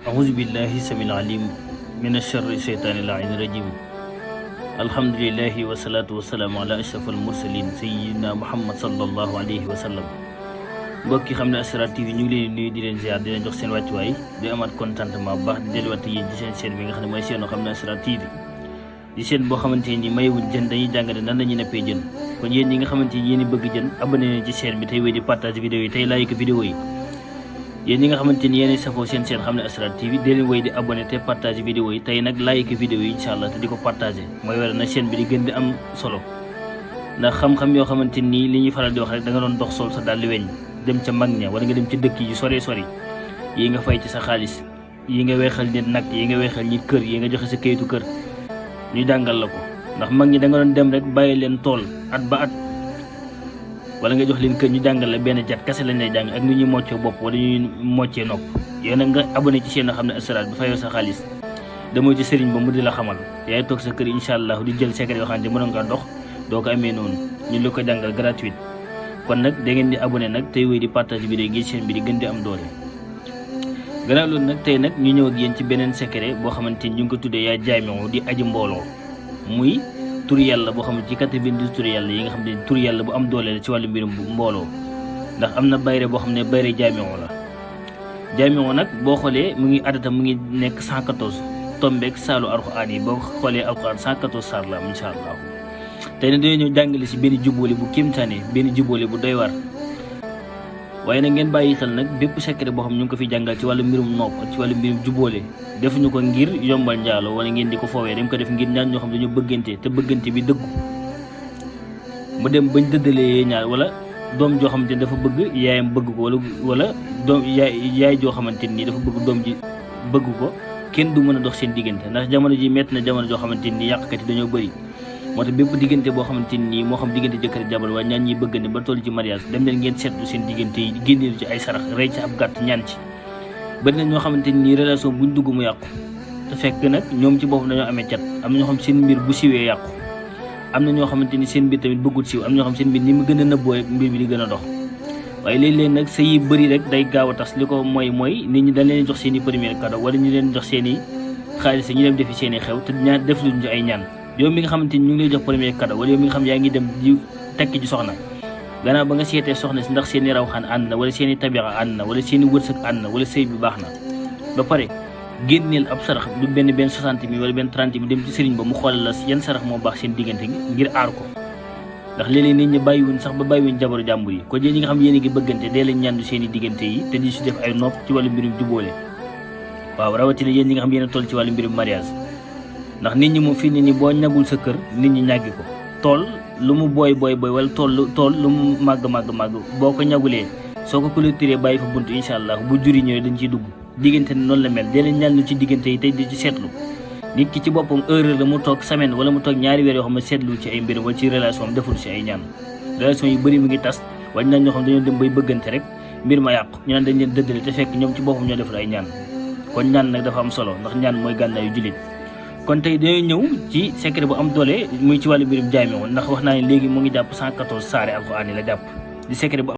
أعوذ بالله السميع العليم من الشر الشيطان اللعين الرجيم. الحمد لله والصلاة والسلام على أشرف المرسلين سيدنا محمد صلى الله عليه وسلم. mbokk yi xam ne Asrar TV ñu ngi leen di nuyu di leen ziar di leen jox seen wàccuwaay di amaat contentement bu baax di delluwaat yéen ci seen chaîne bi nga xam ne mooy seenu xam ne Asrar TV di seen boo xamante ni mayewuñ jën dañuy jàngale nan la ñuy nappee jën. kon yéen ñi nga xamante ni yéen bëgg jën abonné leen ci chaîne bi tey wéy di partage vidéo yi tey like vidéo yi. yéen ñi nga xamante ni yéen safoo seen xam ne Asrar TV dee leen wéy di abonné te partage vidéo yi tey nag like vidéo yi incha allah te di ko partagé mooy wara na chaîne bi di gën di am solo ndax xam-xam yoo xamante ni li ñuy faral di wax rek da nga doon dox sol sa dàll weñ dem ca mag ña wala nga dem ci dëkk yi sori yi nga fay ci sa xaalis yi nga weexal nit nag yi nga weexal nit kër yi nga joxe sa kayitu kër ñu jàngal la ko ndax mag ñi da nga doon dem rek bàyyi leen tool at ba at wala nga jox leen kër ñu jàngal la benn jat kase lañ lay jàng ak nu ñuy moccee bopp wala ñuy moccee nopp yéen nag nga abonné ci seen xam ne Asrar bi fayoo sa xaalis demoo ci sëriñ ba mu di la xamal yaay toog sa kër incha allah di jël secret yoo xam ne mënoon ngaa dox doo ko amee noonu ñu la ko jàngal gratuite. kon nag da ngeen di abonné nag tey wéy di partage vidéo gi chaîne bi di gën di am doole. gannaaw loolu nag tey nag ñu ñëw ak yéen ci beneen secret boo xamante ni ñu ngi ko tuddee yaa jaamiu di aji mbooloo muy tur yàlla boo xam ne ci 90 tur yàlla yi nga xam ne tur yàlla bu am doole la ci wàllu mbirum mbooloo ndax am na bayre boo xam ne bayre jaamiu la. jaamiu nag boo xoolee mu ngi adata mu ngi nekk 114 tombeek saalu alxuraan yi boo xoolee alxuraan 114 saar la am incha allah. tey nag dañoo ñëw jàngale si benn jubóole bu kéemtaane benn jubóole bu doy war waaye nag ngeen bàyyi xel nag bépp secret boo xam ñu ngi ko fi jàngal ci wàllu mbirum nopp ci wàllu mbirum jubóole defuñu ko ngir yombal njaalo wala ngeen di ko foowee dañ ko def ngir ñaar ñoo xam dañoo bëggante te bëggante bi dëggu mu dem bañ dëddalee ñaar wala doom joo xamante ni dafa bëgg yaayam bëgg ko wala doom yaay joo xamante ni dafa bëgg doom ji bëgg ko kenn du mën a dox seen diggante ndax jamono ji metti na jamono joo xamante ni yàqkat yi dañoo bëri. moo tax bépp diggante boo xamante ni moo xam diggante jëkkër jabar waaye ñaan ñiy bëggante ba toll ci mariage dem leen ngeen seetlu seen diggante yi génneelu ci ay sarax rey ci ab gàtt ñaan ci bari na ñoo xamante ni relation buñ dugg mu yàqu te fekk nag ñoom ci boppam dañoo amee cat am na ñoo xam seen mbir bu siwee yàqu am na ñoo xamante ni seen mbir tamit bëggul siw am na ñoo xam seen mbir ni mu gën a nëbboo rek mbir bi di gën a dox waaye léeg-léeg nag sa yi bëri rek day gaaw a tas li ko mooy nit ñi dañ leen jox seen i premier cadeau wala ñu leen jox seen i xaalis ñu dem defi seen i xew te ñaan def luñ ci ay ñaan yow mi nga xamante ni ñu ngi lay jox premier cadeau wala yow mi nga xam yaa ngi dem di tekki ci soxna gannaaw ba nga seetee soxna si ndax seen i rawxaan ànd na wala seen i tabixa ànd na wala seen i wërsëg ànd na wala sëy bi baax na ba pare génneel ab sarax du benn 60 000 wala benn 30 000 dem ci sëriñ ba mu xoolal la yan sarax moo baax seen diggante ngir aar ko ndax léeg-léeg nit ñi bàyyiwuñ sax ba bàyyiwuñ jabaru jàmbur yi kon yéen ñi nga xam yéen a ngi bëggante dee lañ ñaandu seen i diggante yi te di si def ay nopp ci wàllu mbirum jubóole waaw rawatina yéen ñi nga xam yéen a toll ci wàllu mbirum mariage ndax nit ñi moom fii ni boo ñagul sa kër nit ñi ñàggi ko tool lu mu booy wala tool lu mu màgg boo ko ñagulee soo ko clôturé bàyyi fa buntu incha allah bu juri ñëwee dañ ciy dugg diggante ne noonu la mel dee leen ñaan ci diggante yi tey di ci seetlu nit ki ci boppam erreur la mu toog semaine wala mu toog ñaari weer yoo xam ne seetlu ci ay mbiram wala ci relation am deful ci ay ñaan relation yu bëri mu ngi tas wala ñaan ñoo xam dañoo dem bay bëggante rek mbir ma yàqu ñu naan dañ leen dëddale te fekk ñoom ci boppam ñoo deful ay ñaan kon ñaan nag dafa am solo ndax ñaan mooy gànnaayu jullit kon tey dañoo ñëw ci secret bu am doole muy ci wàllu mbirum jaay mi woon ndax wax naa ne léegi mu ngi jàpp 114 saare alxuraan yi la jàpp di secret bu